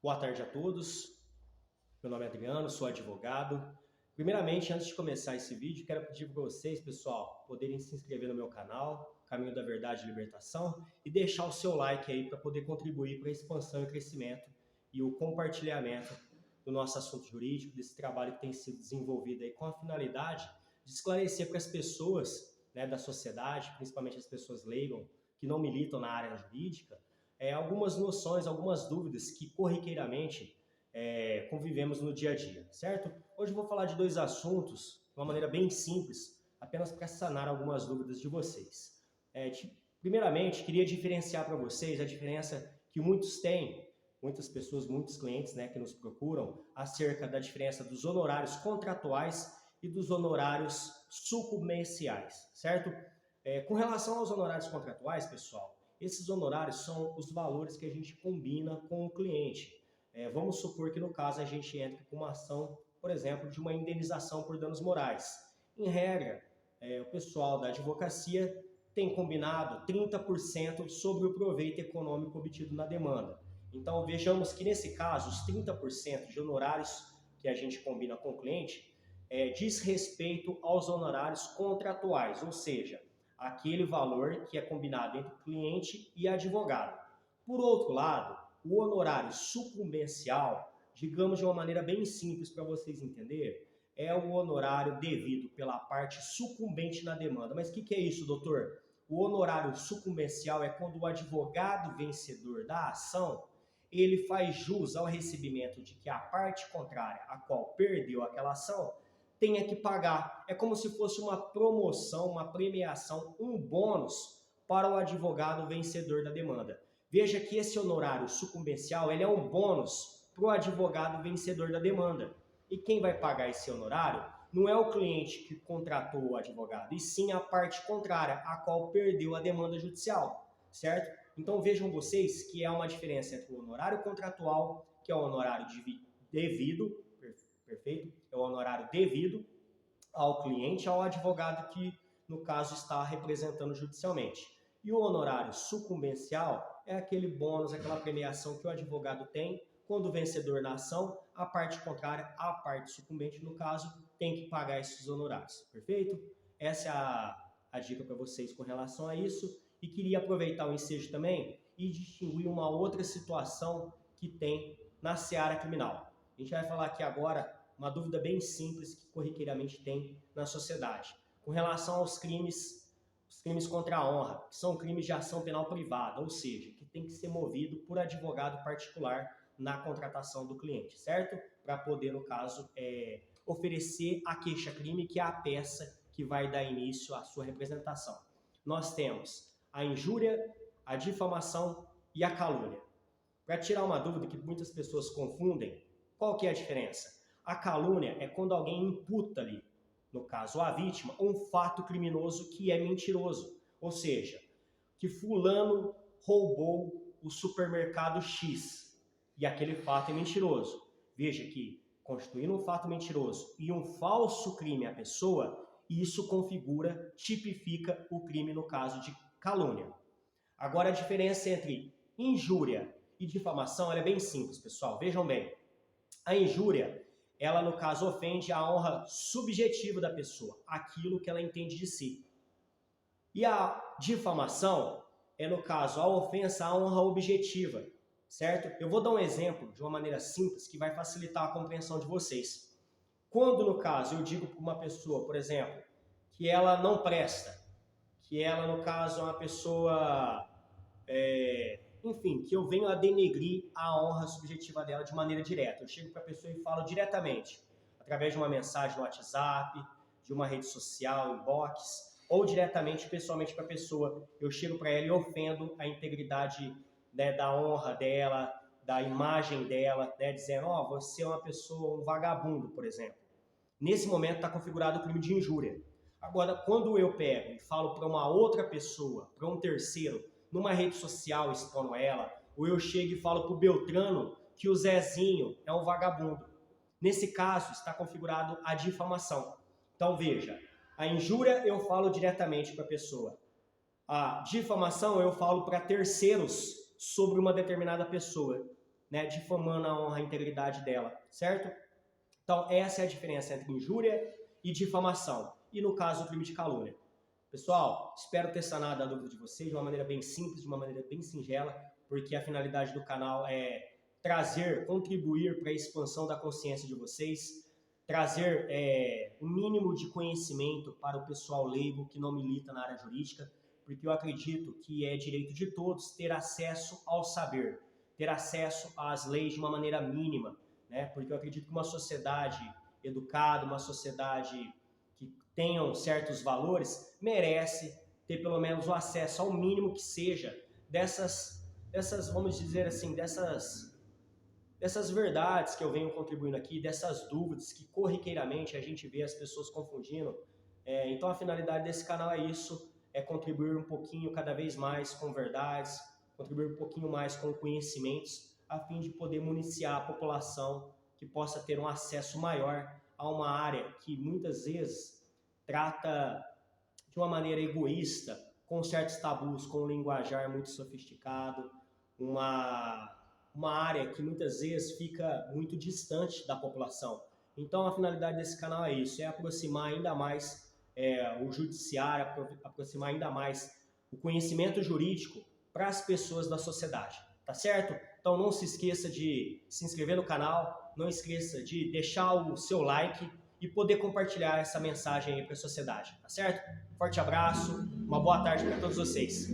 Boa tarde a todos. Meu nome é Adriano, sou advogado. Primeiramente, antes de começar esse vídeo, quero pedir para vocês, pessoal, poderem se inscrever no meu canal, Caminho da Verdade e Libertação, e deixar o seu like aí para poder contribuir para a expansão e crescimento e o compartilhamento do nosso assunto jurídico, desse trabalho que tem sido desenvolvido aí com a finalidade de esclarecer para as pessoas, né, da sociedade, principalmente as pessoas leigas que não militam na área jurídica, algumas noções, algumas dúvidas que corriqueiramente convivemos no dia a dia, certo? Hoje eu vou falar de dois assuntos de uma maneira bem simples, apenas para sanar algumas dúvidas de vocês. Primeiramente, queria diferenciar para vocês a diferença que muitos têm, muitas pessoas, muitos clientes, né, que nos procuram, acerca da diferença dos honorários contratuais e dos honorários sucumbenciais, certo? Com relação aos honorários contratuais, pessoal, esses honorários são os valores que a gente combina com o cliente. Vamos supor que no caso a gente entre com uma ação, por exemplo, de uma indenização por danos morais. Em regra, o pessoal da advocacia tem combinado 30% sobre o proveito econômico obtido na demanda. Então vejamos que nesse caso os 30% de honorários que a gente combina com o cliente diz respeito aos honorários contratuais, ou seja, aquele valor que é combinado entre cliente e advogado. Por outro lado, o honorário sucumbencial, digamos de uma maneira bem simples para vocês entenderem, é o honorário devido pela parte sucumbente na demanda. Mas o que é isso, doutor? O honorário sucumbencial é quando o advogado vencedor da ação, ele faz jus ao recebimento de que a parte contrária, a qual perdeu aquela ação, tenha que pagar. É como se fosse uma promoção, uma premiação, um bônus para o advogado vencedor da demanda. Veja que esse honorário sucumbencial ele é um bônus para o advogado vencedor da demanda. E quem vai pagar esse honorário não é o cliente que contratou o advogado, e sim a parte contrária, a qual perdeu a demanda judicial, certo? Então vejam vocês que é uma diferença entre o honorário contratual, que é o honorário devido, perfeito? É o honorário devido ao cliente, ao advogado que, no caso, está representando judicialmente. E o honorário sucumbencial é aquele bônus, aquela premiação que o advogado tem quando vencedor na ação, a parte contrária, a parte sucumbente, no caso, tem que pagar esses honorários. Perfeito? Essa é a dica para vocês com relação a isso. E queria aproveitar o ensejo também e distinguir uma outra situação que tem na seara criminal. A gente vai falar aqui agora uma dúvida bem simples que corriqueiramente tem na sociedade. Com relação aos crimes, os crimes contra a honra, que são crimes de ação penal privada, ou seja, que tem que ser movido por advogado particular na contratação do cliente, certo? Para poder, no caso, oferecer a queixa-crime, que é a peça que vai dar início à sua representação. Nós temos a injúria, a difamação e a calúnia. Para tirar uma dúvida que muitas pessoas confundem, qual que é a diferença? A calúnia é quando alguém imputa-lhe, no caso a vítima, um fato criminoso que é mentiroso. Ou seja, que fulano roubou o supermercado X e aquele fato é mentiroso. Veja que, constituindo um fato mentiroso e um falso crime à pessoa, isso configura, tipifica o crime no caso de calúnia. Agora a diferença entre injúria e difamação é bem simples, pessoal. Vejam bem, a injúria, ela no caso ofende a honra subjetiva da pessoa, aquilo que ela entende de si. E a difamação é no caso a ofensa à honra objetiva, certo? Eu vou dar um exemplo de uma maneira simples que vai facilitar a compreensão de vocês. Quando no caso eu digo para uma pessoa, por exemplo, que ela não presta, que ela no caso é uma pessoa, enfim, que eu venho a denegrir a honra subjetiva dela de maneira direta. Eu chego para a pessoa e falo diretamente, através de uma mensagem no WhatsApp, de uma rede social, inbox, ou diretamente, pessoalmente para a pessoa. Eu chego para ela e ofendo a integridade, né, da honra dela, da imagem dela, né, dizendo, você é uma pessoa, um vagabundo, por exemplo. Nesse momento está configurado o crime de injúria. Agora, quando eu pego e falo para uma outra pessoa, para um terceiro, numa rede social expondo ela, ou eu chego e falo para o Beltrano que o Zezinho é um vagabundo. Nesse caso, está configurado a difamação. Então, veja, a injúria eu falo diretamente para a pessoa. A difamação eu falo para terceiros sobre uma determinada pessoa. né, difamando a honra e a integridade dela, certo? Então, essa é a diferença entre injúria e difamação. E, no caso, o crime de calúnia. Pessoal, espero ter sanado a dúvida de vocês de uma maneira bem simples, de uma maneira bem singela, porque a finalidade do canal é trazer, contribuir para a expansão da consciência de vocês, trazer o mínimo de conhecimento para o pessoal leigo que não milita na área jurídica, porque eu acredito que é direito de todos ter acesso ao saber, ter acesso às leis de uma maneira mínima, né? Porque eu acredito que uma sociedade educada, uma sociedade que tenha certos valores, merece ter pelo menos o acesso ao mínimo que seja dessas vamos dizer assim, dessas verdades que eu venho contribuindo aqui, dessas dúvidas que corriqueiramente a gente vê as pessoas confundindo. Então a finalidade desse canal é isso, é contribuir um pouquinho cada vez mais com verdades, contribuir um pouquinho mais com conhecimentos, a fim de poder municiar a população que possa ter um acesso maior a uma área que muitas vezes trata de uma maneira egoísta, com certos tabus, com um linguajar muito sofisticado, uma área que muitas vezes fica muito distante da população. Então a finalidade desse canal é isso, é aproximar ainda mais o judiciário, aproximar ainda mais o conhecimento jurídico para as pessoas da sociedade, tá certo? Então não se esqueça de se inscrever no canal, não esqueça de deixar o seu like e poder compartilhar essa mensagem aí para a sociedade, tá certo? Forte abraço, uma boa tarde para todos vocês.